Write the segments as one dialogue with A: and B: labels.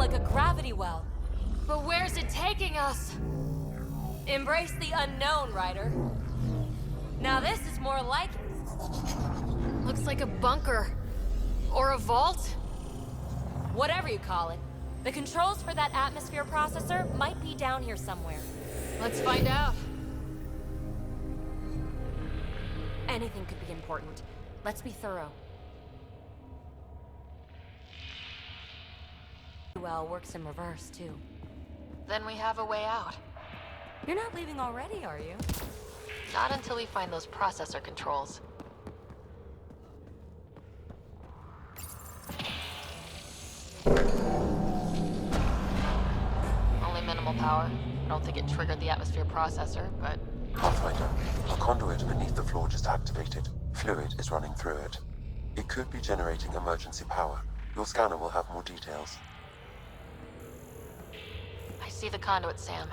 A: like a gravity well. But where's it taking us? Embrace the unknown, Ryder. Now this is more like it. Looks like a bunker. Or a vault? Whatever you call it. The controls for that atmosphere processor might be down here somewhere. Let's find out. Anything could be important. Let's be thorough. Well, works in reverse, too.
B: Then we have a way out.
A: You're not leaving already, are you?
B: Not until we find those processor controls. Only minimal power. I don't think it triggered the atmosphere processor, but...
C: Pathfinder, a conduit beneath the floor just activated. Fluid is running through it. It could be generating emergency power. Your scanner will have more details.
B: I see the conduit, Sam.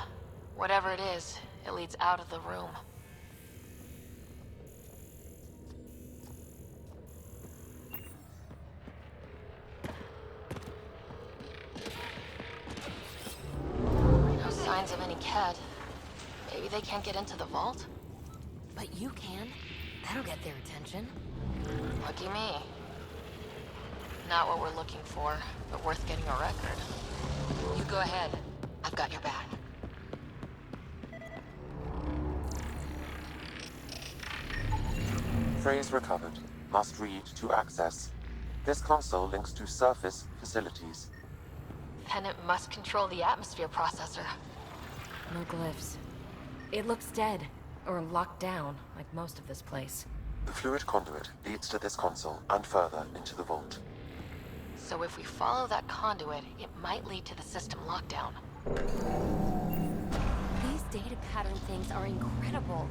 B: Whatever it is, it leads out of the room. No signs of any Kett. Maybe they can't get into the vault?
A: But you can. That'll get their attention.
B: Lucky me. Not what we're looking for, but worth getting a record. You go ahead. I've got your back.
C: Phrase recovered. Must read to access. This console links to surface facilities.
B: Then it must control the atmosphere processor.
A: No glyphs. It looks dead, or locked down, like most of this place.
C: The fluid conduit leads to this console and further into the vault.
B: So if we follow that conduit, it might lead to the system lockdown.
A: These data pattern things are incredible.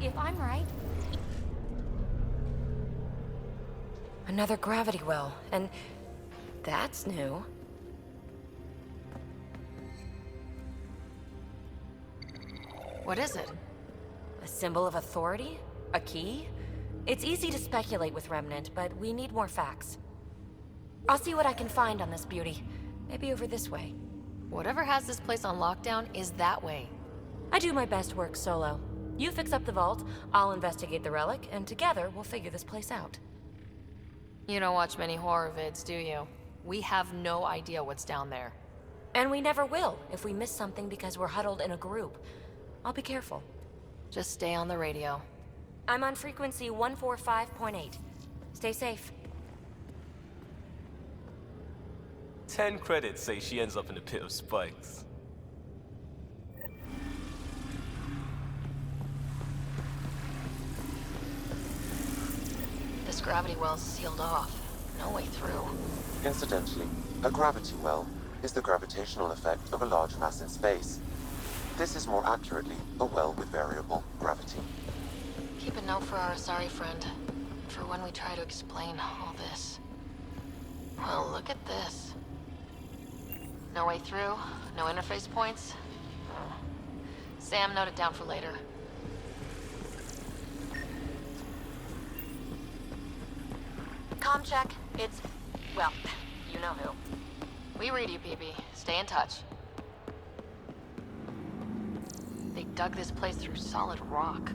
A: If I'm right... Another gravity well, and that's new.
B: What is it?
A: A symbol of authority? A key? It's easy to speculate with Remnant, but we need more facts. I'll see what I can find on this beauty. Maybe over this way.
B: Whatever has this place on lockdown is that way.
A: I do my best work solo. You fix up the vault, I'll investigate the relic, and together we'll figure this place out.
B: You don't watch many horror vids, do you? We have no idea what's down there.
A: And we never will if we miss something because we're huddled in a group. I'll be careful.
B: Just stay on the radio.
A: I'm on frequency 145.8. Stay safe.
D: 10 credits say she ends up in a pit of spikes.
B: This gravity well's sealed off. No way through.
C: Incidentally, a gravity well is the gravitational effect of a large mass in space. This is more accurately a well with variable gravity.
B: Keep a note for our sorry friend. For when we try to explain all this. Well, look at this. No way through, no interface points. Sam, note it down for later.
A: Comm check. It's... well, you know who.
B: We read you, PP. Stay in touch. They dug this place through solid rock.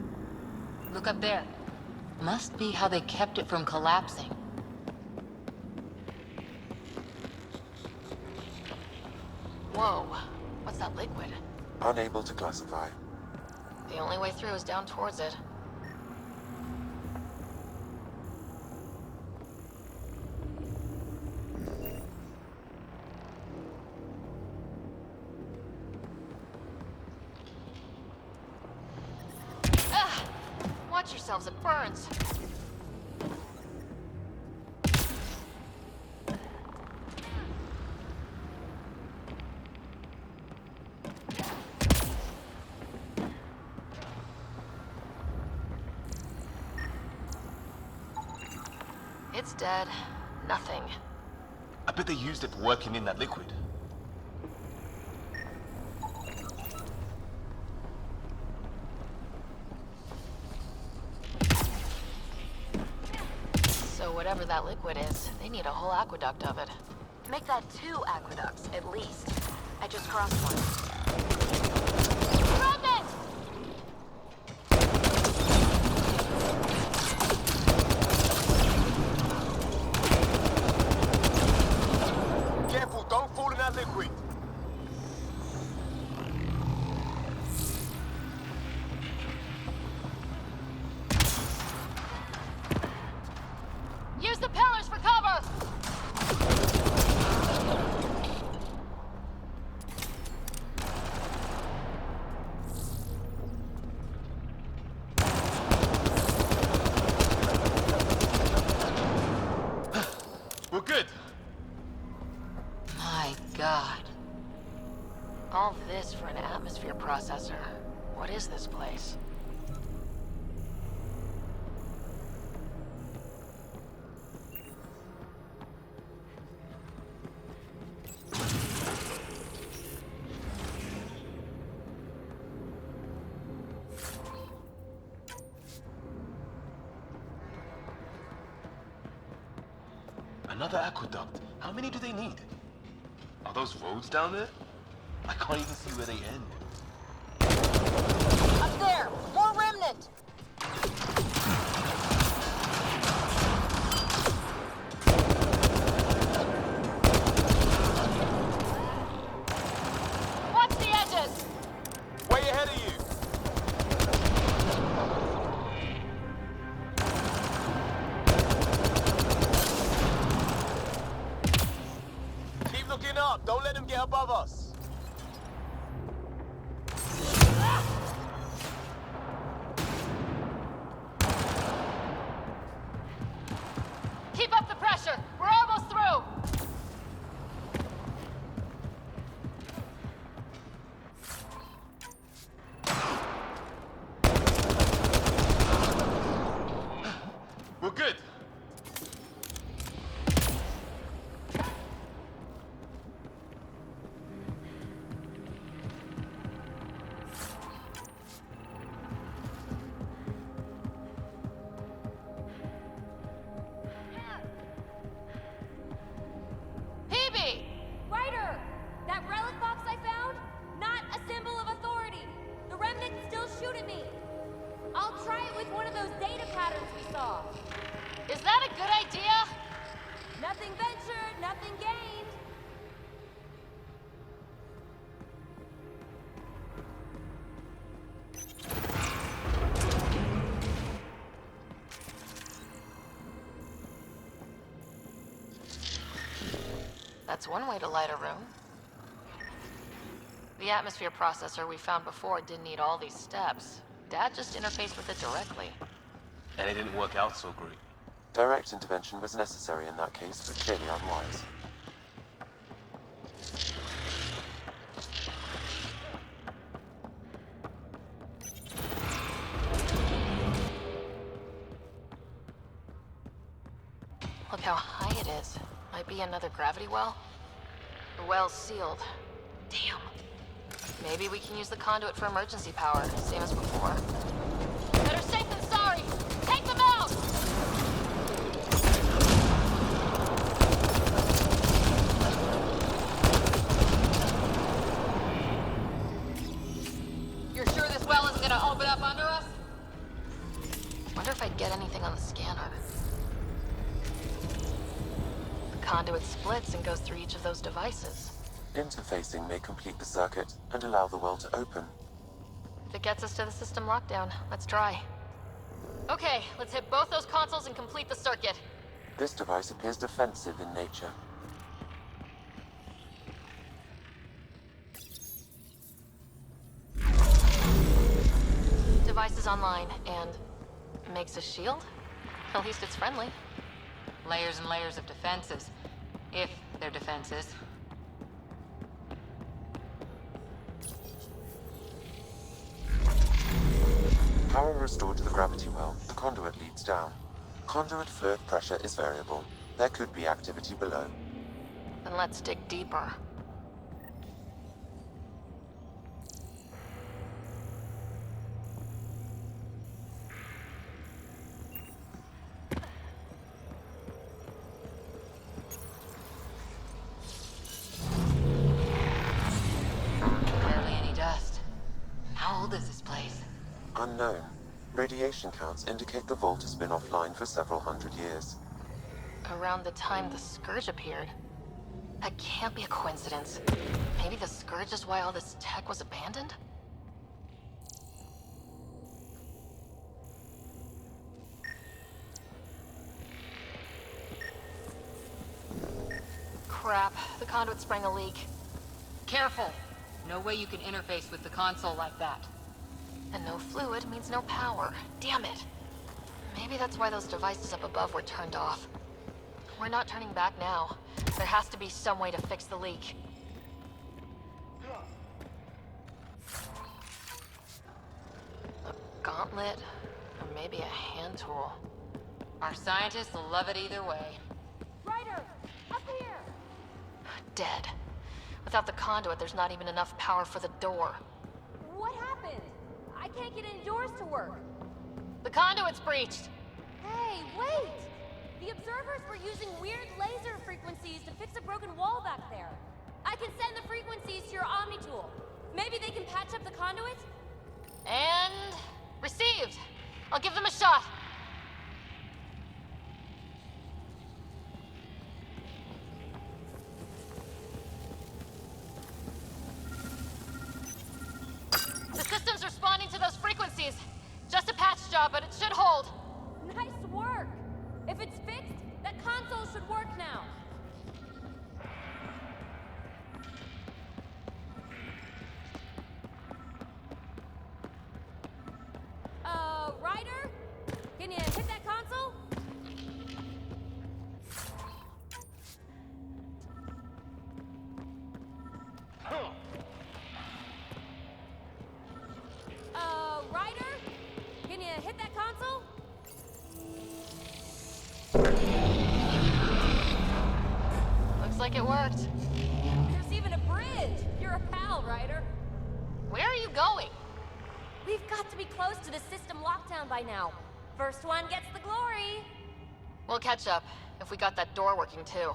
E: Look up there. Must be how they kept it from collapsing.
B: Whoa, what's that liquid?
C: Unable to classify.
B: The only way through is down towards it. Ah! Watch yourselves, it burns. It's dead. Nothing.
F: I bet they used it for working in that liquid.
B: So whatever that liquid is, they need a whole aqueduct of it. Make that 2 aqueducts, at least. I just crossed one. Remnant!
F: Careful, don't fall in that liquid.
B: Use the pillars for cover!
F: We're good.
E: My God.
B: All this for an atmosphere processor. What is this place?
F: Another aqueduct. How many do they need? Are those roads down there? I can't even see where they end.
B: Up there! More remnant! Watch the edges!
F: Way ahead of you! Keep looking up! Don't let them get above us!
B: Keep up the pressure! We're almost through!
F: We're good!
B: Hebe!
A: Ryder! That relic box I found? Not a symbol of authority. The remnants still shoot at me. I'll try it with one of those data patterns we saw.
B: Is that a good idea?
A: Nothing ventured, nothing gained.
B: That's one way to light a room. The atmosphere processor we found before didn't need all these steps. Dad just interfaced with it directly.
F: And it didn't work out so great.
C: Direct intervention was necessary in that case, but clearly unwise.
B: Look how high it is. Might be another gravity well. The well's sealed. Damn. Maybe we can use the conduit for emergency power, same as before. Better safe than sorry! Take them out! You're sure this well isn't gonna open up under us? Wonder if I'd get anything on the scanner. The conduit splits and goes through each of those devices.
C: Interfacing may complete the circuit and allow the well to open.
B: If it gets us to the system lockdown, let's try. Okay, let's hit both those consoles and complete the circuit.
C: This device appears defensive in nature.
B: Device is online and makes a shield? At least it's friendly.
E: Layers and layers of defenses. If they're defenses.
C: Power restored to the gravity well. The conduit leads down. Conduit fluid pressure is variable. There could be activity below.
B: Then let's dig deeper.
C: unknown. Radiation counts indicate the vault has been offline for several hundred years.
B: Around the time the Scourge appeared. That can't be a coincidence. Maybe the Scourge is why all this tech was abandoned? Crap, the conduit sprang a leak.
E: Careful! No way you can interface with the console like that.
B: And no fluid means no power. Damn it. Maybe that's why those devices up above were turned off. We're not turning back now. There has to be some way to fix the leak. A gauntlet, or maybe a hand tool.
E: Our scientists will love it either way.
A: Ryder, up here!
B: Dead. Without the conduit, there's not even enough power for the door.
A: What happened? I can't get indoors to work.
B: The conduit's breached!
A: Hey, wait! The observers were using weird laser frequencies to fix a broken wall back there. I can send the frequencies to your Omni tool. Maybe they can patch up the conduit?
B: And... received! I'll give them a shot! The system's responding to those frequencies. Just a patch job, but it should hold.
A: Nice work! If it's fixed, that console should work now. Ryder? Can you hit that console? Ryder? Can you hit that console?
B: Looks like it worked.
A: There's even a bridge. You're a pal, Ryder.
B: Where are you going?
A: We've got to be close to the system lockdown by now. First one gets the glory.
B: We'll catch up, if we got that door working too.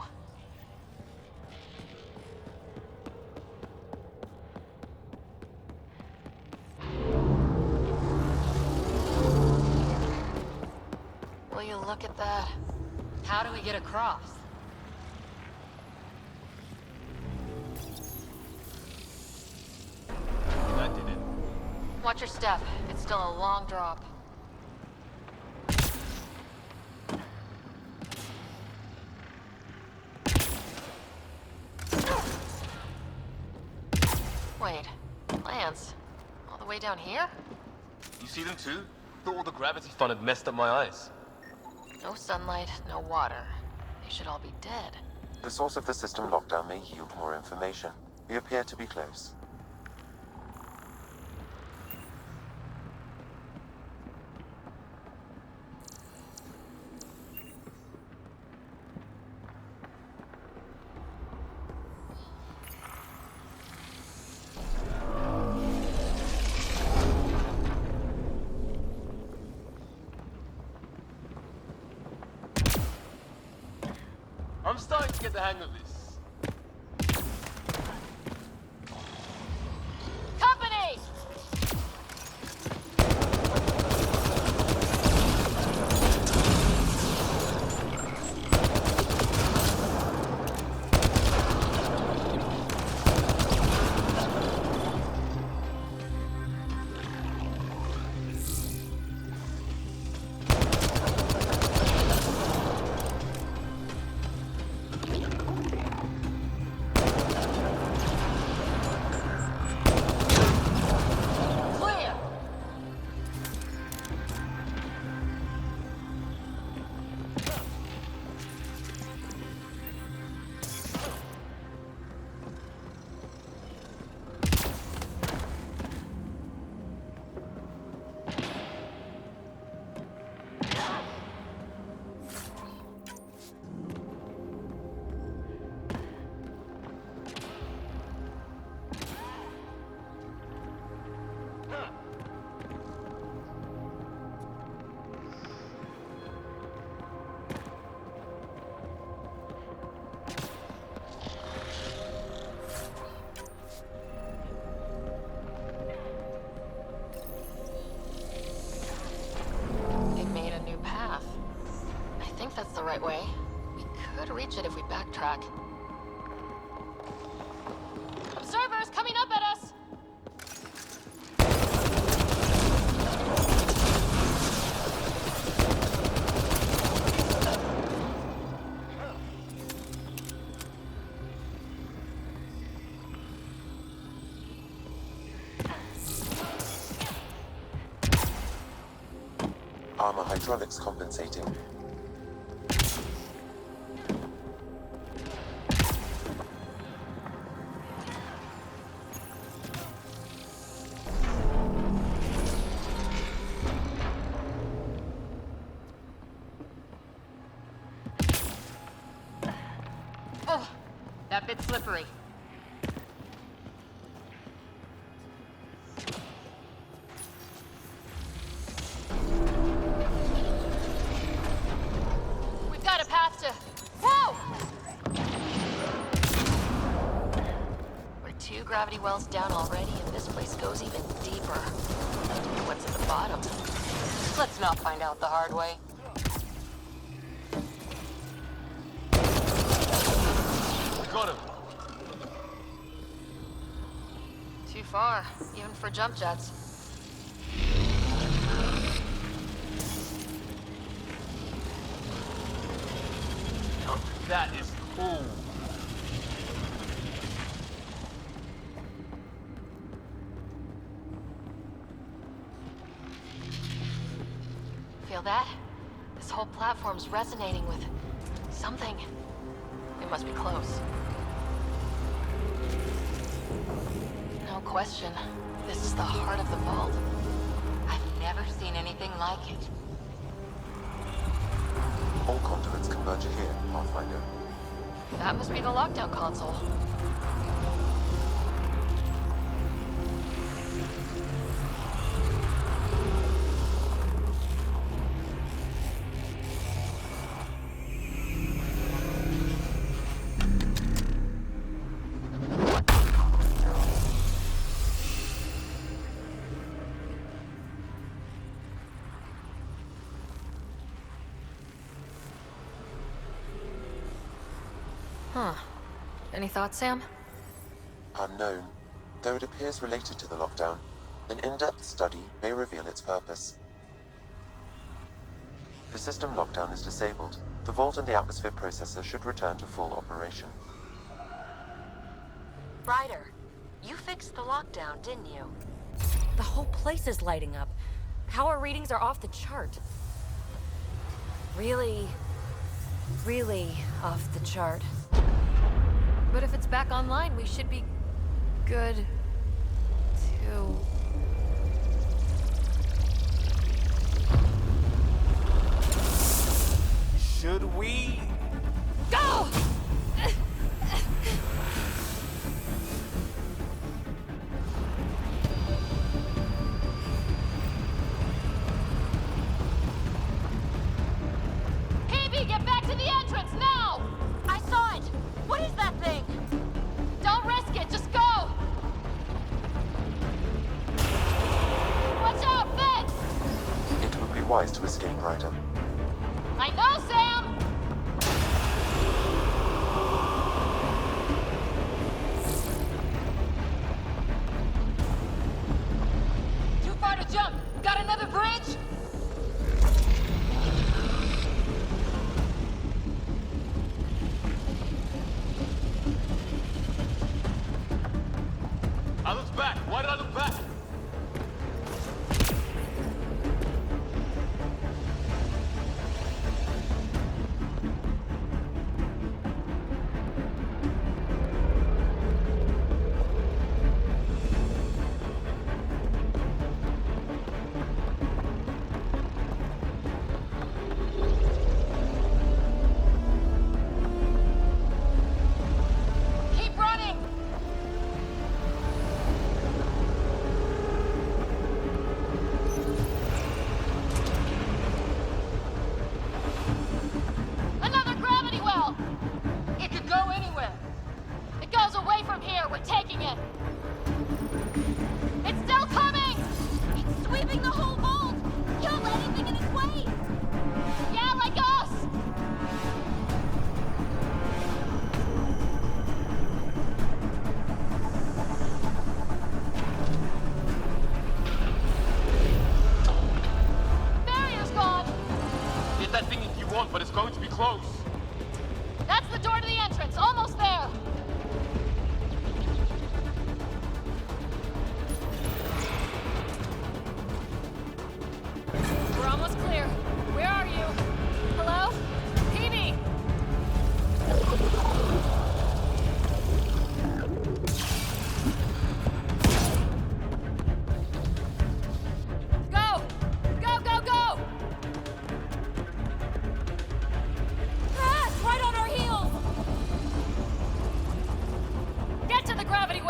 B: Will you look at that?
E: How do we get across?
F: That did it.
B: Watch your step. It's still a long drop. Wait, Lance, all the way down here?
F: You see them too? Thought all the gravity fun had messed up my eyes.
B: No sunlight, no water. They should all be dead.
C: The source of the system lockdown may yield more information. We appear to be close.
F: I'm starting to get the hang of this.
B: Company! Could reach it if we backtrack. Observers coming up at us!
C: Armor hydraulics compensating.
E: Oh, that bit's slippery.
B: We've got a path to... Whoa! We're 2 gravity wells down already, and this place goes even deeper. What's at the bottom?
E: Let's not find out the hard way.
F: Got him.
B: Too far, even for jump jets.
F: Now, that is cool.
B: Feel that? This whole platform's resonating with something. It must be close. No question. This is the heart of the vault.
E: I've never seen anything like it.
C: All conduits converge here, Pathfinder.
B: That must be the lockdown console. Huh. Any thoughts, Sam?
C: Unknown. Though it appears related to the lockdown, an in-depth study may reveal its purpose. The system lockdown is disabled. The vault and the atmosphere processor should return to full operation.
A: Ryder, you fixed the lockdown, didn't you? The whole place is lighting up. Power readings are off the chart. Really off the chart. But if it's back online, we should be good too.
D: Should we?
A: Go!
B: PB, get back to the entrance now!
A: I saw it! What is that thing?
B: Don't risk it, just go! Watch out, Finn!
C: It would be wise to escape, Ryder.
B: I know, Sam! Too far to jump! Got another bridge?
F: I looked back. Why did I look back?
B: Keep running!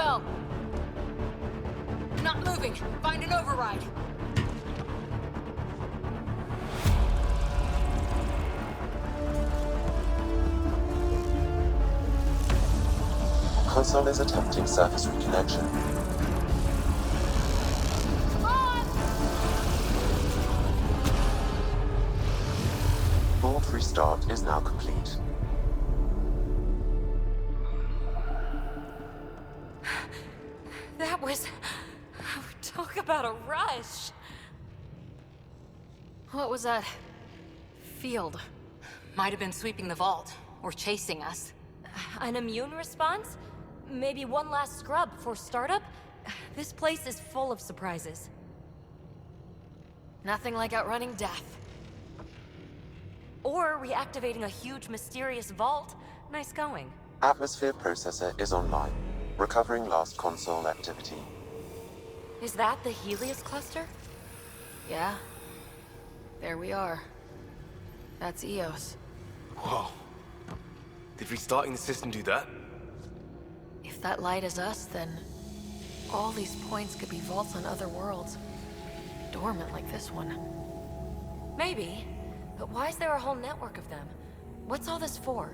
A: well. Not moving. Find an override.
C: Console is attempting surface reconnection. Vault restart is now complete.
A: That was... Talk about a rush. What was that? Field.
E: Might have been sweeping the vault, or chasing us.
A: An immune response? Maybe one last scrub before startup? This place is full of surprises. Nothing like outrunning death. Or reactivating a huge mysterious vault. Nice going.
C: Atmosphere processor is online, recovering last console activity.
A: Is that the Helios cluster? Yeah. There we are. That's Eos.
D: Whoa. Did restarting the system do that?
A: If that light is us, then all these points could be vaults on other worlds. Dormant like this one. Maybe, but why is there a whole network of them? What's all this for?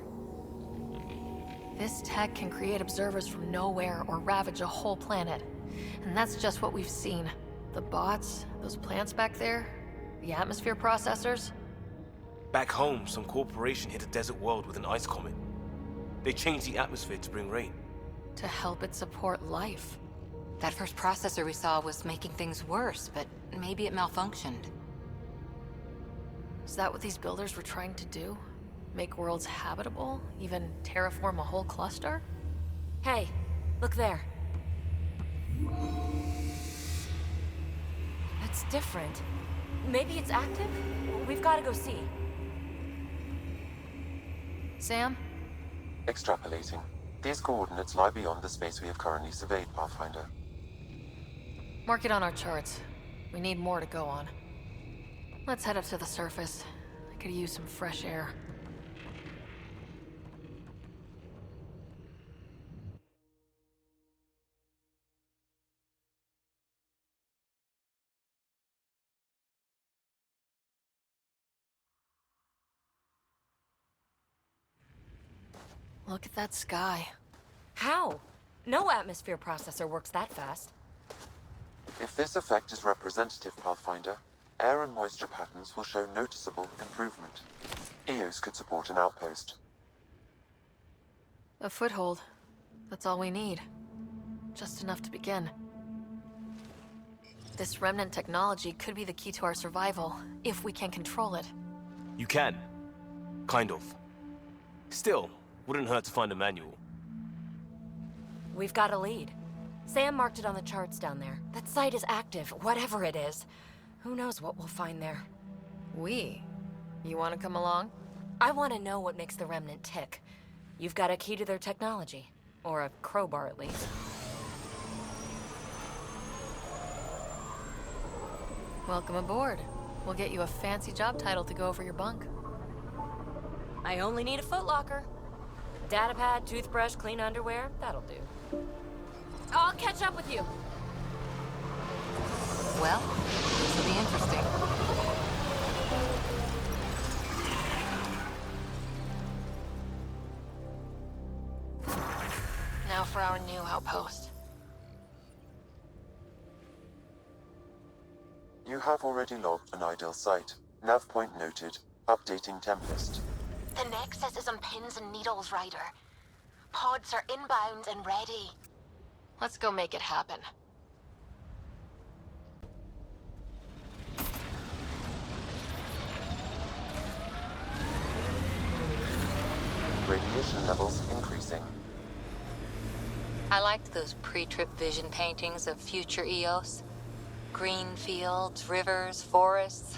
A: This tech can create observers from nowhere or ravage a whole planet. And that's just what we've seen. The bots, those plants back there, the atmosphere processors.
D: Back home, some corporation hit a desert world with an ice comet. They changed the atmosphere to bring rain.
A: To help it support life.
E: That first processor we saw was making things worse, but maybe it malfunctioned.
A: Is that what these builders were trying to do? Make worlds habitable? Even terraform a whole cluster? Hey, look there. That's different. Maybe it's active? We've got to go see. Sam?
C: Extrapolating. These coordinates lie beyond the space we have currently surveyed, Pathfinder.
A: Mark it on our charts. We need more to go on. Let's head up to the surface. I could use some fresh air. Look at that sky. How? No atmosphere processor works that fast.
C: If this effect is representative, Pathfinder, air and moisture patterns will show noticeable improvement. Eos could support an outpost.
A: A foothold. That's all we need. Just enough to begin. This remnant technology could be the key to our survival, if we can control it.
D: You can. Kind of. Still, wouldn't hurt to find a manual.
A: We've got a lead. Sam marked it on the charts down there. That site is active, whatever it is. Who knows what we'll find there? We? You want to come along? I want to know what makes the Remnant tick. You've got a key to their technology. Or a crowbar, at least. Welcome aboard. We'll get you a fancy job title to go over your bunk. I only need a footlocker. Datapad, toothbrush, clean underwear, that'll do. I'll catch up with you.
E: Well, this will be interesting.
A: Now for our new outpost.
C: You have already logged an ideal site. Nav point noted. Updating Tempest.
B: The Nexus is on pins and needles, Ryder. Pods are inbound and ready.
A: Let's go make it happen.
C: Radiation levels increasing.
E: I liked those pre-trip vision paintings of future Eos. Green fields, rivers, forests.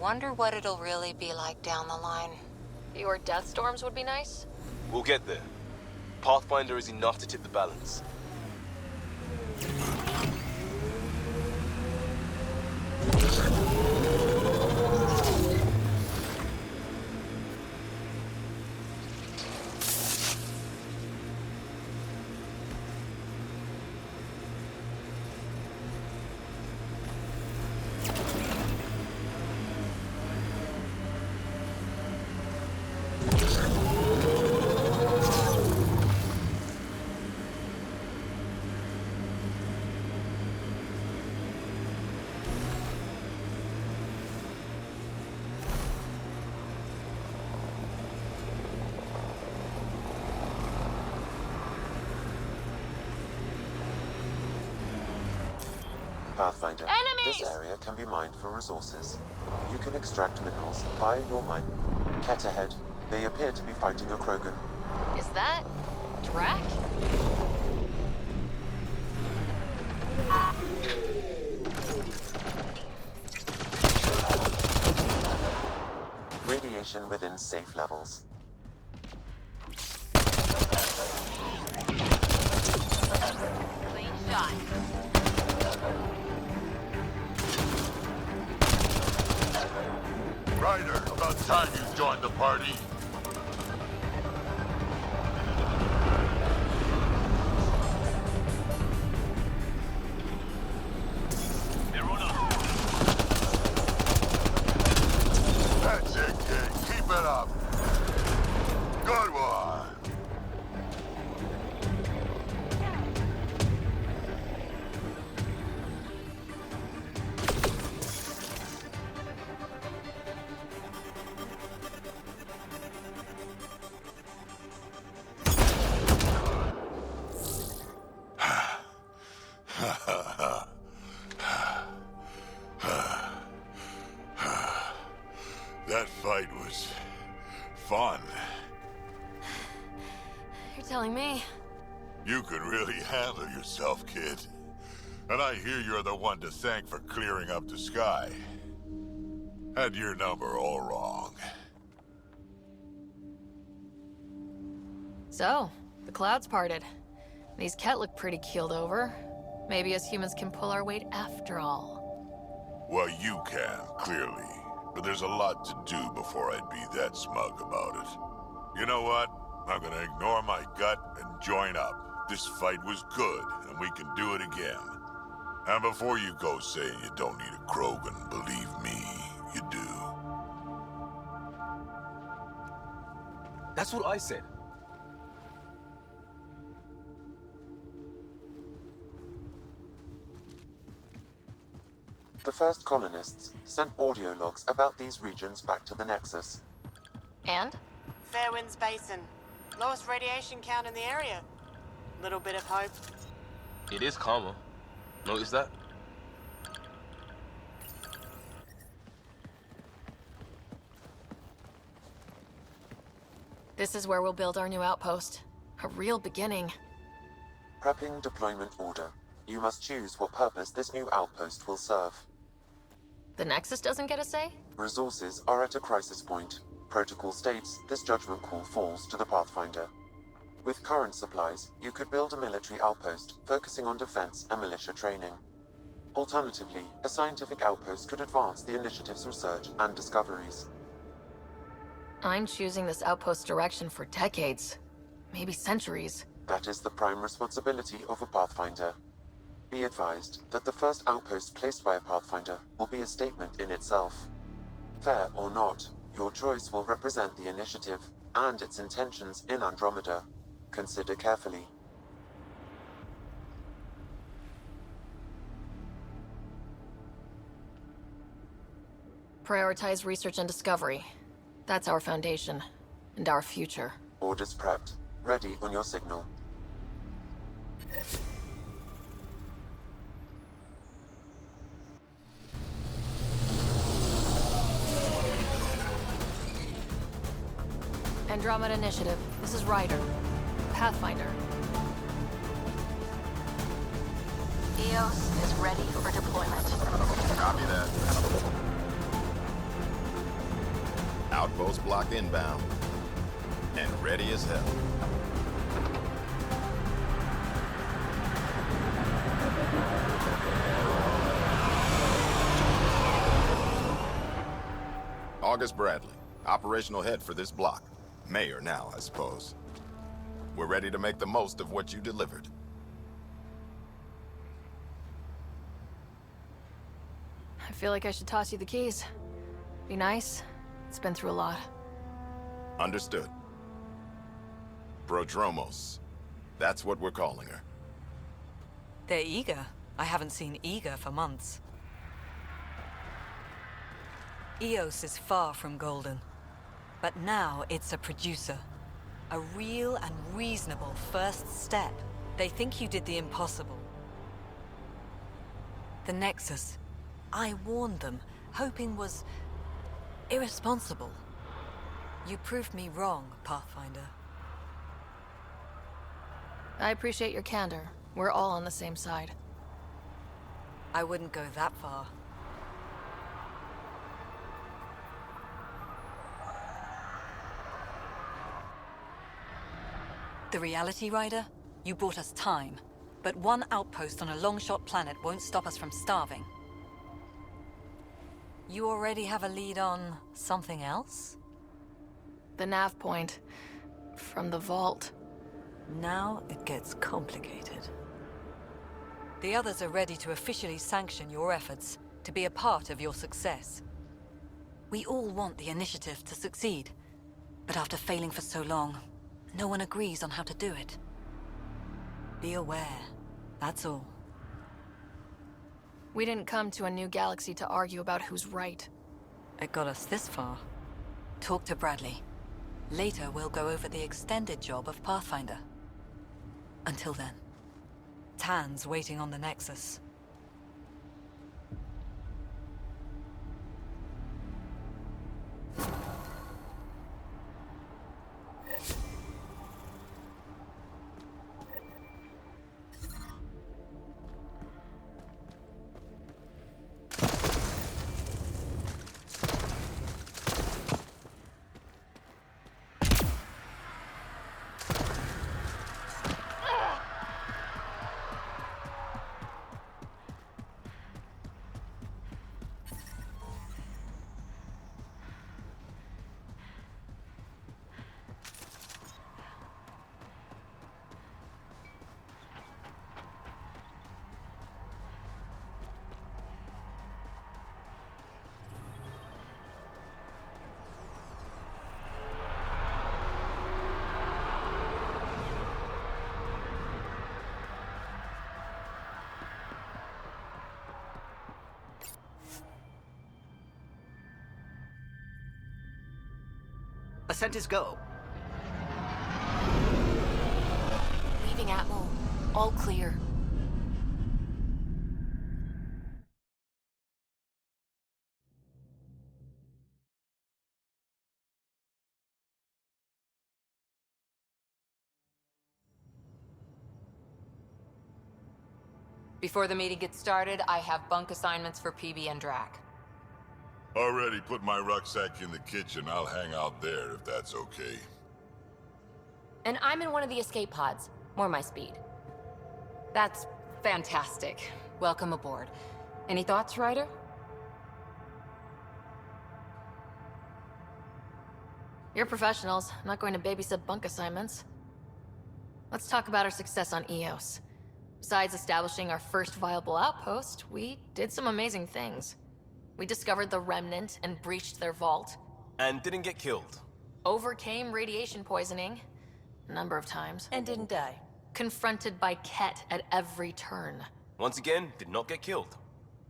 E: Wonder what it'll really be like down the line.
A: Fewer death storms would be nice.
D: We'll get there. Pathfinder is enough to tip the balance.
C: Pathfinder, this
A: Enemies!
C: area can be mined for resources. You can extract minerals via your mine. Ket ahead. They appear to be fighting a Krogan.
A: Is that Drac?
C: Radiation within safe levels.
A: Clean shot.
G: Ryder, about time you joined the party. That's it, kid. Keep it up. Good one. That fight was fun.
A: You're telling me.
G: You can really handle yourself, kid. And I hear you're the one to thank for clearing up the sky. Had your number all wrong.
A: So, the clouds parted. These Ket look pretty keeled over. Maybe us humans can pull our weight after all.
G: Well, you can, clearly. But there's a lot to do before I'd be that smug about it. You know what? I'm gonna ignore my gut and join up. This fight was good, and we can do it again. And before you go saying you don't need a Krogan, believe me, you do.
F: That's what I said.
C: The first colonists sent audio logs about these regions back to the Nexus.
A: And?
H: Fairwinds Basin. Lowest radiation count in the area. Little bit of hope.
F: It is calmer. Notice that?
A: This is where we'll build our new outpost. A real beginning.
C: Prepping deployment order. You must choose what purpose this new outpost will serve.
A: The Nexus doesn't get a say?
C: Resources are at a crisis point. Protocol states this judgment call falls to the Pathfinder. With current supplies, you could build a military outpost focusing on defense and militia training. Alternatively, a scientific outpost could advance the initiative's research and discoveries.
A: I'm choosing this outpost direction for decades. Maybe centuries.
C: That is the prime responsibility of a Pathfinder. Be advised that the first outpost placed by a Pathfinder will be a statement in itself. Fair or not, your choice will represent the initiative and its intentions in Andromeda. Consider carefully.
A: Prioritize research and discovery. That's our foundation. And our future.
C: Orders prepped. Ready on your signal.
A: Andromeda Initiative. This is Ryder. Pathfinder.
B: EOS is ready for deployment.
I: Copy that. Outpost block inbound. And ready as hell. August Bradley, operational head for this block. Mayor now, I suppose. We're ready to make the most of what you delivered.
A: I feel like I should toss you the keys. Be nice. It's been through a lot.
I: Understood. Prodromos. That's what we're calling her.
J: They're eager. I haven't seen eager for months. EOS is far from golden. But now it's a producer. A real and reasonable first step. They think you did the impossible. The Nexus. I warned them, hoping was irresponsible. You proved me wrong, Pathfinder.
B: I appreciate your candor. We're all on the same side.
J: I wouldn't go that far. The Reality Rider? You brought us time. But one outpost on a long-shot planet won't stop us from starving. You already have a lead on something else?
B: The nav point. From the vault.
J: Now it gets complicated. The others are ready to officially sanction your efforts, to be a part of your success. We all want the initiative to succeed, but after failing for so long, no one agrees on how to do it. Be aware, that's all.
B: We didn't come to a new galaxy to argue about who's right.
J: It got us this far. Talk to Bradley. Later, we'll go over the extended job of Pathfinder. Until then, Tan's waiting on the Nexus.
K: Ascent is go.
B: Leaving Atmo. All clear.
E: Before the meeting gets started, I have bunk assignments for PB and Drac.
G: Already put my rucksack in the kitchen. I'll hang out there if that's okay.
A: And I'm in one of the escape pods. More my speed.
E: That's fantastic. Welcome aboard. Any thoughts, Ryder?
B: You're professionals. I'm not going to babysit bunk assignments. Let's talk about our success on Eos. Besides establishing our first viable outpost, we did some amazing things. We discovered the Remnant and breached their vault.
D: And didn't get killed.
B: Overcame radiation poisoning. A number of times.
H: And didn't die.
B: Confronted by Ket at every turn.
D: Once again, did not get killed.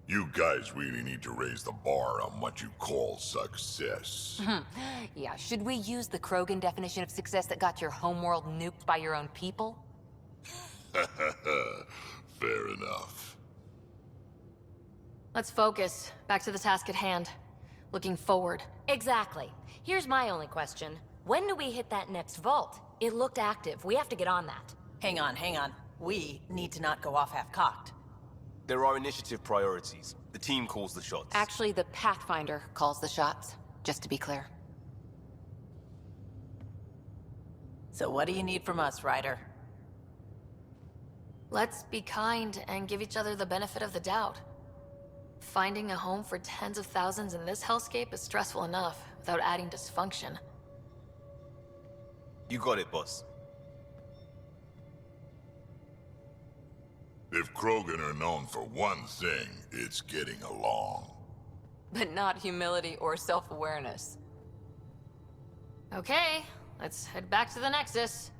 G: You guys really need to raise the bar on what you call success.
E: Yeah, should we use the Krogan definition of success that got your homeworld nuked by your own people?
G: Fair enough.
B: Let's focus. Back to the task at hand. Looking forward.
A: Exactly. Here's my only question. When do we hit that next vault? It looked active. We have to get on that.
H: Hang on, hang on. We need to not go off half-cocked.
D: There are initiative priorities. The team calls the shots.
E: Actually, the Pathfinder calls the shots, just to be clear.
H: So what do you need from us, Ryder?
B: Let's be kind and give each other the benefit of the doubt. Finding a home for tens of thousands in this hellscape is stressful enough, without adding dysfunction.
D: You got it, boss.
G: If Krogan are known for one thing, it's getting along.
E: But not humility or self-awareness.
B: Okay, let's head back to the Nexus.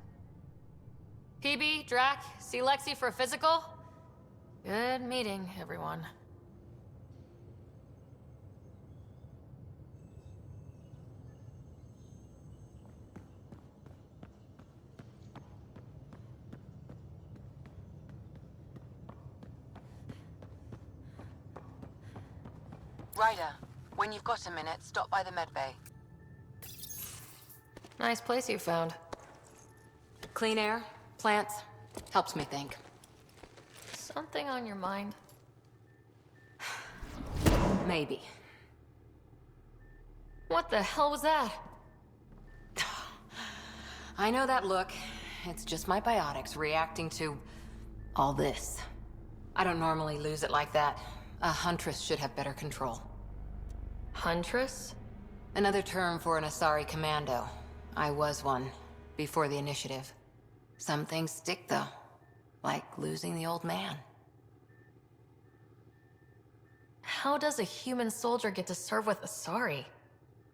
B: PB, Drac, see Lexi for a physical? Good meeting, everyone. Ryder, when you've got a minute, stop by the medbay.
A: Nice place you found.
B: Clean air, plants, helps me think.
A: Something on your mind?
B: Maybe.
A: What the hell was that?
B: I know that look. It's just my biotics reacting to all this. I don't normally lose it like that. A huntress should have better control.
A: Huntress?
B: Another term for an Asari commando. I was one, before the initiative. Some things stick, though. Like losing the old man.
A: How does a human soldier get to serve with Asari?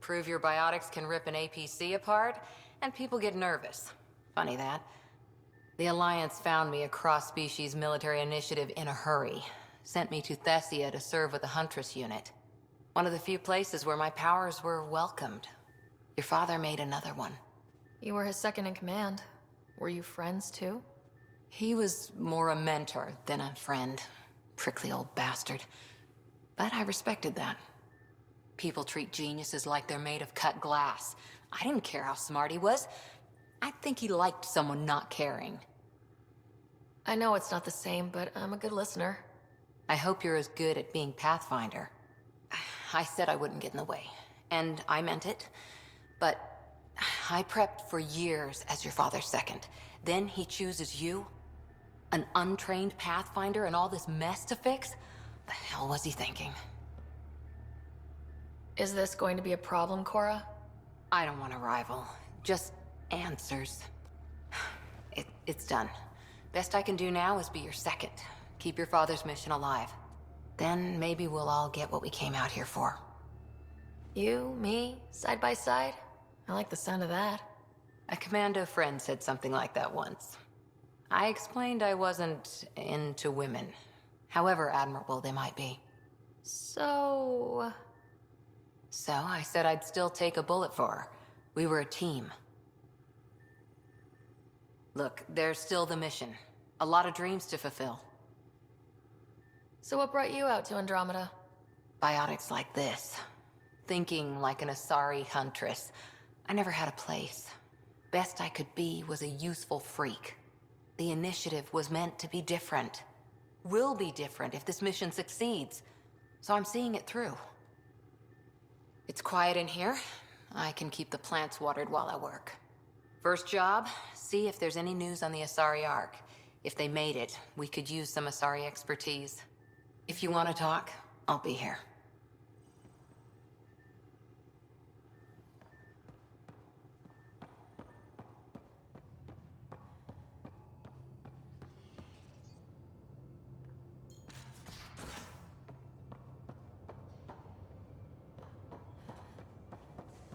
B: Prove your biotics can rip an APC apart, and people get nervous. Funny that. The Alliance found me a cross-species military initiative in a hurry. Sent me to Thessia to serve with the Huntress unit. One of the few places where my powers were welcomed. Your father made another one.
A: You were his second in command. Were you friends too?
B: He was more a mentor than a friend. Prickly old bastard. But I respected that. People treat geniuses like they're made of cut glass. I didn't care how smart he was. I think he liked someone not caring.
A: I know it's not the same, but I'm a good listener.
B: I hope you're as good at being Pathfinder. I said I wouldn't get in the way, and I meant it. But I prepped for years as your father's second. Then he chooses you? An untrained Pathfinder and all this mess to fix? The hell was he thinking?
A: Is this going to be a problem, Cora?
B: I don't want a rival. Just answers. It's done. Best I can do now is be your second. Keep your father's mission alive. Then maybe we'll all get what we came out here for.
A: You, me, side by side? I like the sound of that.
B: A commando friend said something like that once. I explained I wasn't into women, however admirable they might be.
A: So
B: I said I'd still take a bullet for her. We were a team. Look, there's still the mission. A lot of dreams to fulfill.
A: So what brought you out to Andromeda?
B: Biotics like this. Thinking like an Asari huntress. I never had a place. Best I could be was a useful freak. The initiative was meant to be different. Will be different if this mission succeeds. So I'm seeing it through. It's quiet in here. I can keep the plants watered while I work. First job, see if there's any news on the Asari Ark. If they made it, we could use some Asari expertise. If you want to talk, I'll be here.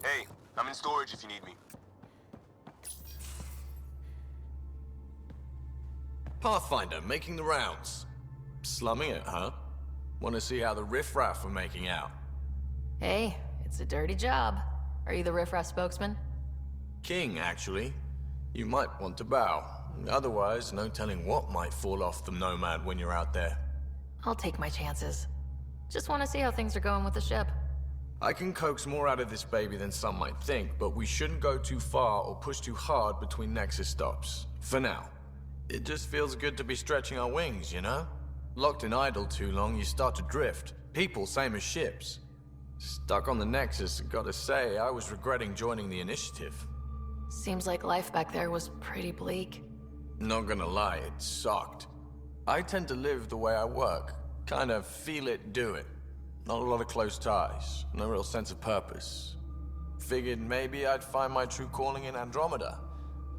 F: Hey, I'm in storage if you need me.
L: Pathfinder, making the rounds. Slumming it, huh? Want to see how the riffraff are making out?
A: Hey, it's a dirty job. Are you the riffraff spokesman?
L: King, actually. You might want to bow. Otherwise, no telling what might fall off the Nomad when you're out there.
A: I'll take my chances. Just want to see how things are going with the ship.
L: I can coax more out of this baby than some might think, but we shouldn't go too far or push too hard between Nexus stops. For now. It just feels good to be stretching our wings, you know? Locked in idle too long, you start to drift. People, same as ships. Stuck on the Nexus, gotta say, I was regretting joining the initiative.
A: Seems like life back there was pretty bleak.
L: Not gonna lie, it sucked. I tend to live the way I work. Kind of feel it, do it. Not a lot of close ties, no real sense of purpose. Figured maybe I'd find my true calling in Andromeda.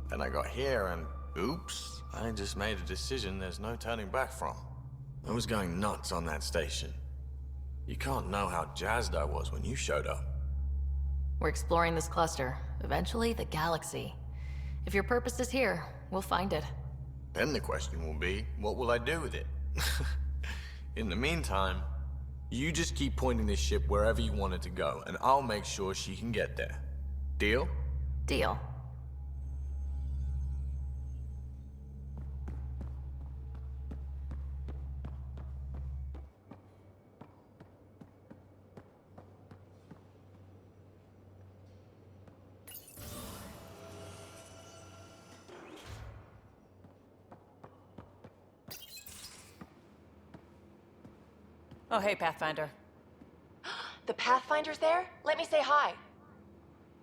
L: Then I got here and, oops, I just made a decision there's no turning back from. I was going nuts on that station. You can't know how jazzed I was when you showed up.
A: We're exploring this cluster, eventually the galaxy. If your purpose is here, we'll find it.
L: Then the question will be, what will I do with it? In the meantime, you just keep pointing this ship wherever you want it to go, and I'll make sure she can get there. Deal?
A: Deal.
J: Oh, hey, Pathfinder.
B: The Pathfinder's there? Let me say hi.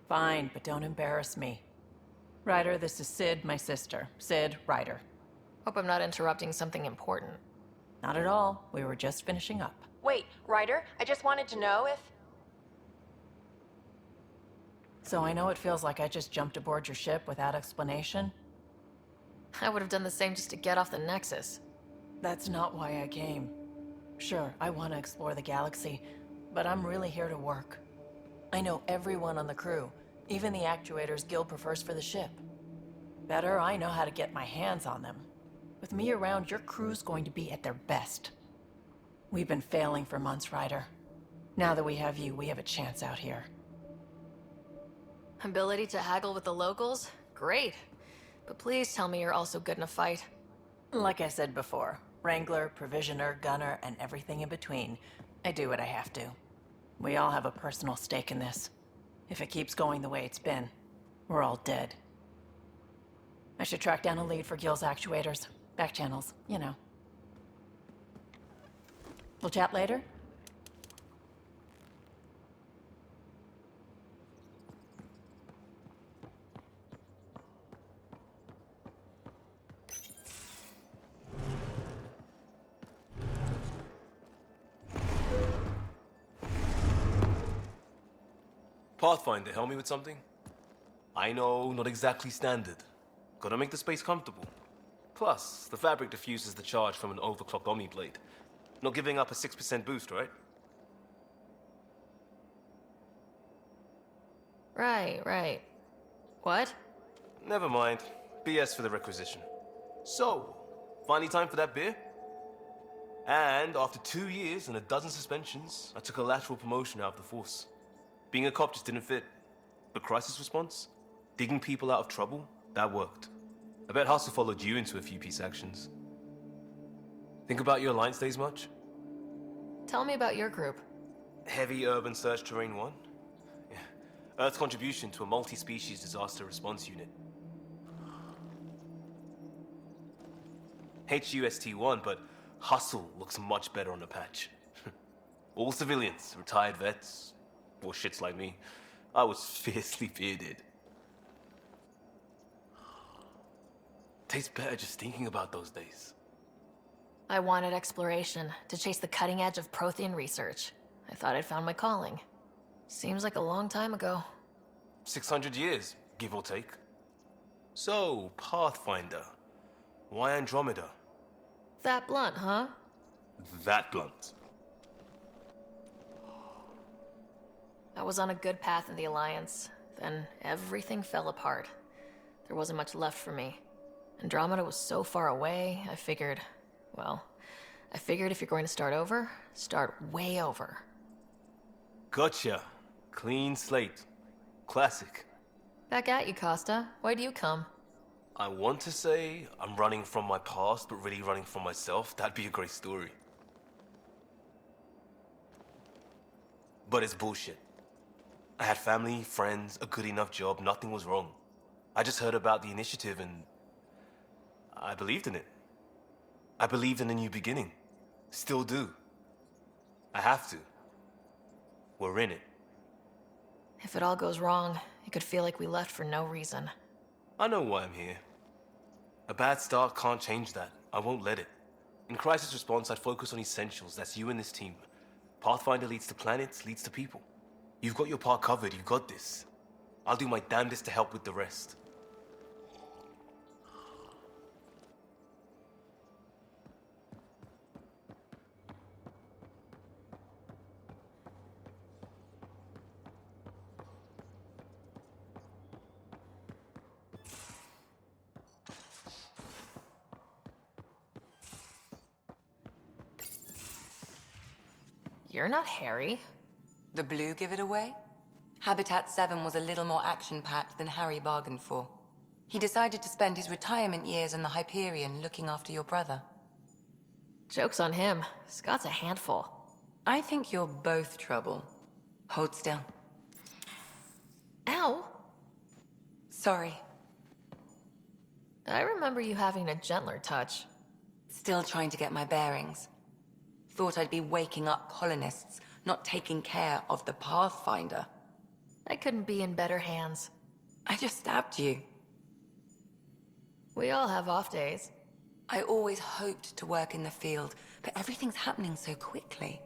J: Fine, but don't embarrass me. Ryder, this is Sid, my sister. Sid, Ryder.
B: Hope I'm not interrupting something important.
J: Not at all. We were just finishing up.
B: Wait, Ryder, I just wanted to know if...
J: So I know it feels like I just jumped aboard your ship without explanation.
B: I would have done the same just to get off the Nexus.
J: That's not why I came. Sure, I want to explore the galaxy, but I'm really here to work. I know everyone on the crew, even the actuators Gil prefers for the ship. Better, I know how to get my hands on them. With me around, your crew's going to be at their best. We've been failing for months, Ryder. Now that we have you, we have a chance out here.
B: Ability to haggle with the locals? Great. But please tell me you're also good in a fight.
J: Like I said before, Wrangler, Provisioner, Gunner, and everything in between. I do what I have to. We all have a personal stake in this. If it keeps going the way it's been, we're all dead. I should track down a lead for Gil's actuators. Back channels, you know. We'll chat later?
D: Pathfinder, help me with something? I know, not exactly standard. Gotta make the space comfortable. Plus, the fabric diffuses the charge from an overclocked Omni blade. Not giving up a 6% boost, right?
B: Right. What?
D: Never mind. BS for the requisition. So, finally time for that beer? And after 2 years and a dozen suspensions, I took a lateral promotion out of the force. Being a cop just didn't fit. But crisis response? Digging people out of trouble? That worked. I bet Hustle followed you into a few peace actions. Think about your Alliance days much?
B: Tell me about your group.
D: Heavy urban search terrain 1? Yeah. Earth's contribution to a multi-species disaster response unit. HUST-1, but Hustle looks much better on the patch. All civilians, retired vets, or shits like me. I was fiercely bearded. Tastes better just thinking about those days.
B: I wanted exploration, to chase the cutting edge of Prothean research. I thought I'd found my calling. Seems like a long time ago.
D: 600 years, give or take. So, Pathfinder. Why Andromeda?
B: That blunt, huh?
D: That blunt.
B: I was on a good path in the Alliance. Then everything fell apart. There wasn't much left for me. Andromeda was so far away, I figured if you're going to start over, start way over.
D: Gotcha. Clean slate. Classic.
B: Back at you, Costa. Why do you come?
D: I want to say I'm running from my past, but really running from myself. That'd be a great story. But it's bullshit. I had family, friends, a good enough job, nothing was wrong. I just heard about the initiative and I believed in it. I believed in a new beginning. Still do. I have to. We're in it.
B: If it all goes wrong, it could feel like we left for no reason.
D: I know why I'm here. A bad start can't change that. I won't let it. In crisis response, I'd focus on essentials. That's you and this team. Pathfinder leads to planets, leads to people. You've got your part covered. You've got this. I'll do my damnedest to help with the rest.
B: You're not Harry.
M: The blue give it away? Habitat 7 was a little more action-packed than Harry bargained for. He decided to spend his retirement years in the Hyperion looking after your brother.
B: Joke's on him. Scott's a handful.
M: I think you're both trouble. Hold still.
B: Ow!
M: Sorry.
B: I remember you having a gentler touch.
M: Still trying to get my bearings. Thought I'd be waking up colonists, not taking care of the Pathfinder.
A: I couldn't be in better hands.
M: I just stabbed you.
A: We all have off days.
M: I always hoped to work in the field, but everything's happening so quickly.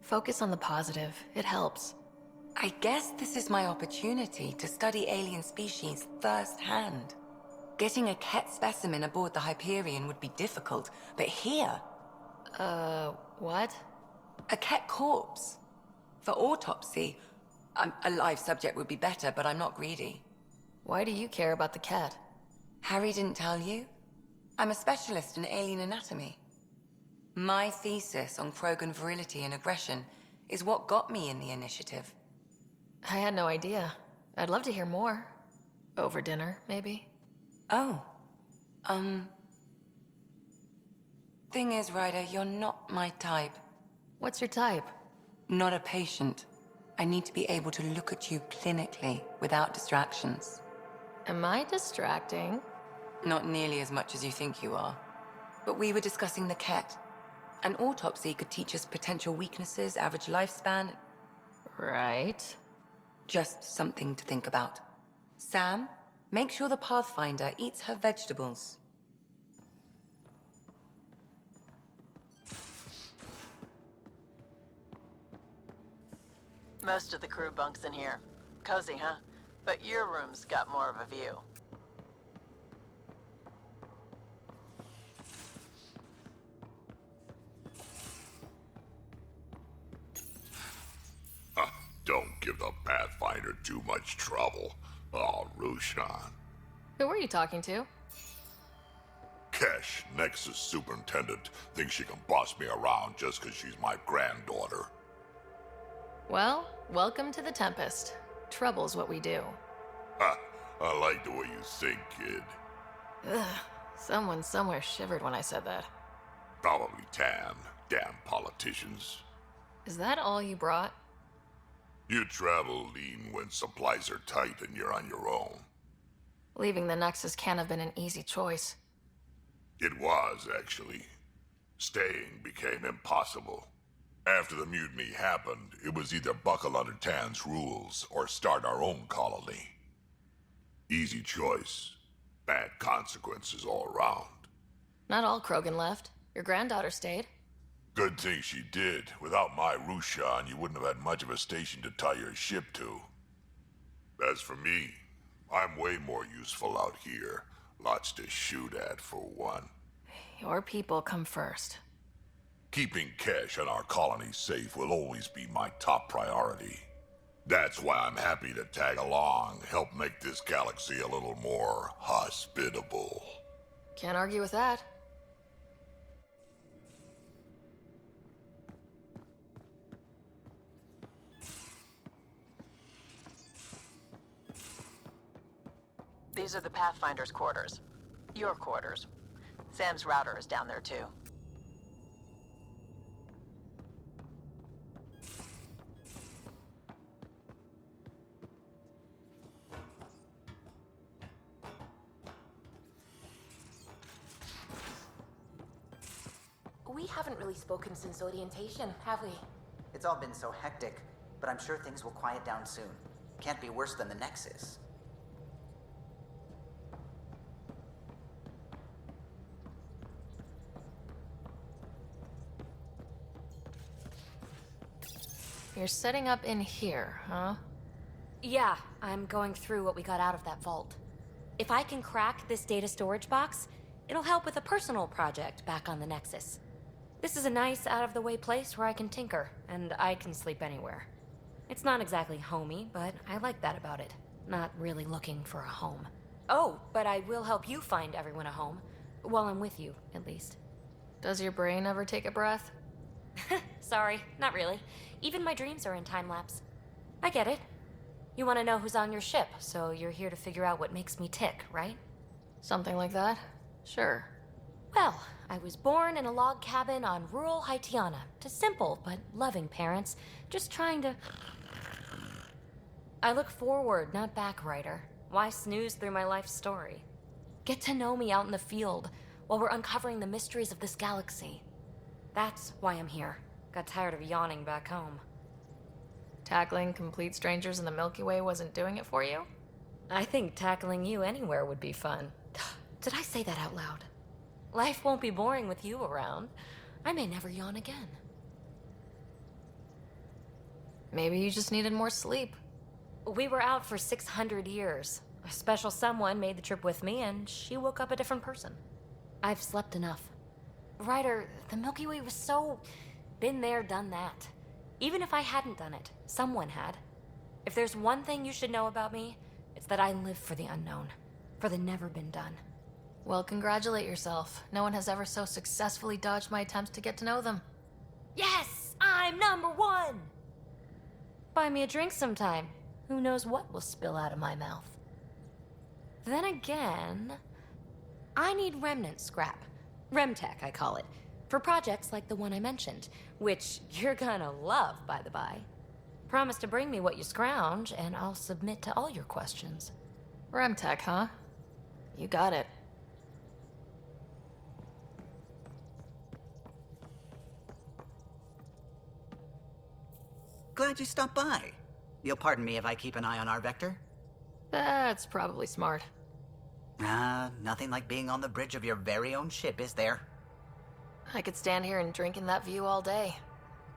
A: Focus on the positive. It helps.
M: I guess this is my opportunity to study alien species firsthand. Getting a Ket specimen aboard the Hyperion would be difficult, but here...
A: What?
M: A Ket corpse. For autopsy, a live subject would be better, but I'm not greedy.
A: Why do you care about the cat?
M: Harry didn't tell you? I'm a specialist in alien anatomy. My thesis on Krogan virility and aggression is what got me in the initiative.
A: I had no idea. I'd love to hear more. Over dinner, maybe?
M: Oh. Thing is, Ryder, you're not my type.
A: What's your type?
M: Not a patient. I need to be able to look at you clinically without distractions.
A: Am I distracting?
M: Not nearly as much as you think you are. But we were discussing the Ket. An autopsy could teach us potential weaknesses, average lifespan.
A: Right.
M: Just something to think about. Sam, make sure the Pathfinder eats her vegetables.
H: Most of the crew bunks in here. Cozy, huh? But your room's got more of a view.
G: Don't give the Pathfinder too much trouble. Oh, Rushan.
A: Who were you talking to?
G: Kesh, Nexus Superintendent, thinks she can boss me around just because she's my granddaughter.
A: Well, welcome to the Tempest. Trouble's what we do.
G: Ha! I like the way you think, kid.
A: Ugh. Someone somewhere shivered when I said that.
G: Probably Tan. Damn politicians.
A: Is that all you brought?
G: You travel lean when supplies are tight and you're on your own.
A: Leaving the Nexus can't have been an easy choice.
G: It was, actually. Staying became impossible. After the mutiny happened, it was either buckle under Tan's rules or start our own colony. Easy choice. Bad consequences all around.
A: Not all Krogan left. Your granddaughter stayed.
G: Good thing she did. Without my Rushan, you wouldn't have had much of a station to tie your ship to. As for me, I'm way more useful out here. Lots to shoot at, for one.
A: Your people come first.
G: Keeping Kesh and our colony safe will always be my top priority. That's why I'm happy to tag along, help make this galaxy a little more hospitable.
A: Can't argue with that.
H: These are the Pathfinder's quarters. Your quarters. Sam's router is down there too.
B: We haven't really spoken since orientation, have we?
K: It's all been so hectic, but I'm sure things will quiet down soon. Can't be worse than the Nexus.
A: You're setting up in here, huh?
N: Yeah, I'm going through what we got out of that vault. If I can crack this data storage box, it'll help with a personal project back on the Nexus. This is a nice, out-of-the-way place where I can tinker, and I can sleep anywhere. It's not exactly homey, but I like that about it. Not really looking for a home. Oh, but I will help you find everyone a home. While I'm with you, at least.
A: Does your brain ever take a breath?
N: Sorry, not really. Even my dreams are in time-lapse. I get it. You want to know who's on your ship, so you're here to figure out what makes me tick, right?
A: Something like that? Sure.
N: Well, I was born in a log cabin on rural Haitiana to simple but loving parents, just trying to... I look forward, not back, Ryder. Why snooze through my life story? Get to know me out in the field while we're uncovering the mysteries of this galaxy. That's why I'm here. Got tired of yawning back home.
B: Tackling complete strangers in the Milky Way wasn't doing it for you?
N: I think tackling you anywhere would be fun. Did I say that out loud? Life won't be boring with you around. I may never yawn again.
B: Maybe you just needed more sleep.
N: We were out for 600 years. A special someone made the trip with me, and she woke up a different person. I've slept enough. Ryder, the Milky Way was so... been there, done that. Even if I hadn't done it, someone had. If there's one thing you should know about me, it's that I live for the unknown. For the never been done.
B: Well, congratulate yourself. No one has ever so successfully dodged my attempts to get to know them.
N: Yes! I'm #1! Buy me a drink sometime. Who knows what will spill out of my mouth. Then again, I need remnant scrap. Remtech, I call it. For projects like the one I mentioned, which you're gonna love, by the by. Promise to bring me what you scrounge, and I'll submit to all your questions.
B: Remtech, huh? You got it.
K: Glad you stopped by. You'll pardon me if I keep an eye on our vector?
B: That's probably smart.
K: Nothing like being on the bridge of your very own ship, is there?
B: I could stand here and drink in that view all day.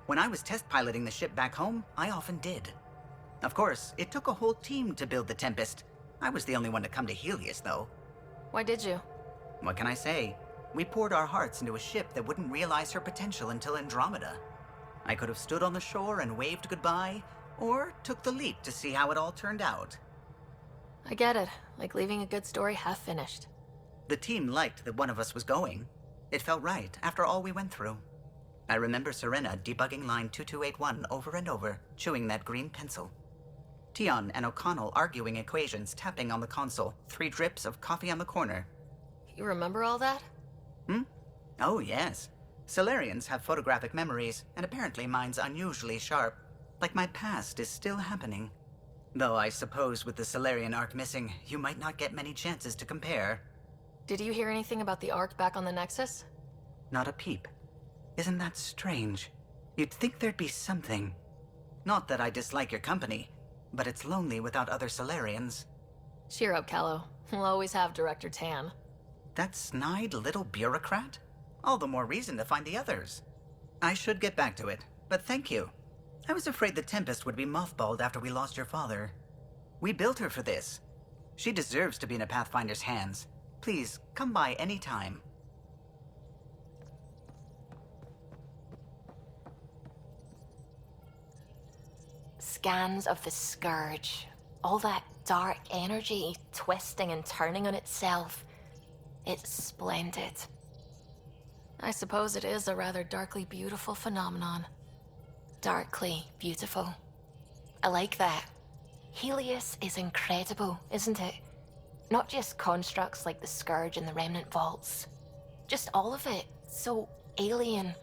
K: When I was test piloting the ship back home, I often did. Of course, it took a whole team to build the Tempest. I was the only one to come to Helios, though.
B: Why did you?
K: What can I say? We poured our hearts into a ship that wouldn't realize her potential until Andromeda. I could have stood on the shore and waved goodbye, or took the leap to see how it all turned out.
B: I get it. Like leaving a good story half-finished.
K: The team liked that one of us was going. It felt right after all we went through. I remember Serena debugging line 2281 over and over, chewing that green pencil. Tion and O'Connell arguing equations, tapping on the console, 3 drips of coffee on the corner.
B: You remember all that?
K: Oh, yes. Solarians have photographic memories, and apparently mine's unusually sharp. Like my past is still happening. Though I suppose with the Solarian arc missing, you might not get many chances to compare.
B: Did you hear anything about the arc back on the Nexus?
K: Not a peep. Isn't that strange? You'd think there'd be something. Not that I dislike your company, but it's lonely without other Solarians.
B: Cheer up, Callow. We'll always have Director Tan.
K: That snide little bureaucrat? All the more reason to find the others. I should get back to it, but thank you. I was afraid the Tempest would be mothballed after we lost your father. We built her for this. She deserves to be in a Pathfinder's hands. Please, come by any time.
E: Scans of the Scourge. All that dark energy twisting and turning on itself. It's splendid.
B: I suppose it is a rather darkly beautiful phenomenon.
E: Darkly beautiful. I like that. Helios is incredible, isn't it? Not just constructs like the Scourge and the Remnant Vaults. Just all of it. So alien.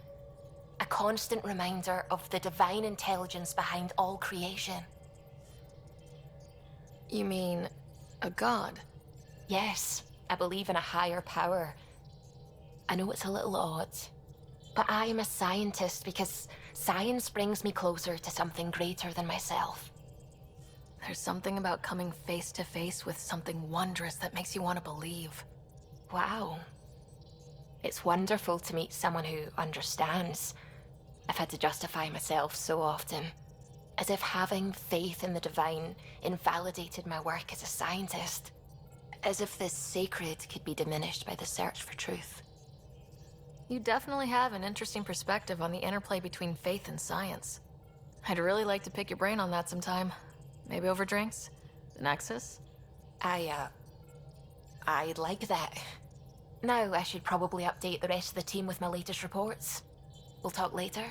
E: A constant reminder of the divine intelligence behind all creation.
B: You mean a god?
E: Yes, I believe in a higher power. I know it's a little odd, but I am a scientist because science brings me closer to something greater than myself.
B: There's something about coming face to face with something wondrous that makes you want to believe.
E: Wow. It's wonderful to meet someone who understands. I've had to justify myself so often, as if having faith in the divine invalidated my work as a scientist. As if the sacred could be diminished by the search for truth.
B: You definitely have an interesting perspective on the interplay between faith and science. I'd really like to pick your brain on that sometime. Maybe over drinks? The Nexus?
E: I'd like that. Now I should probably update the rest of the team with my latest reports. We'll talk later.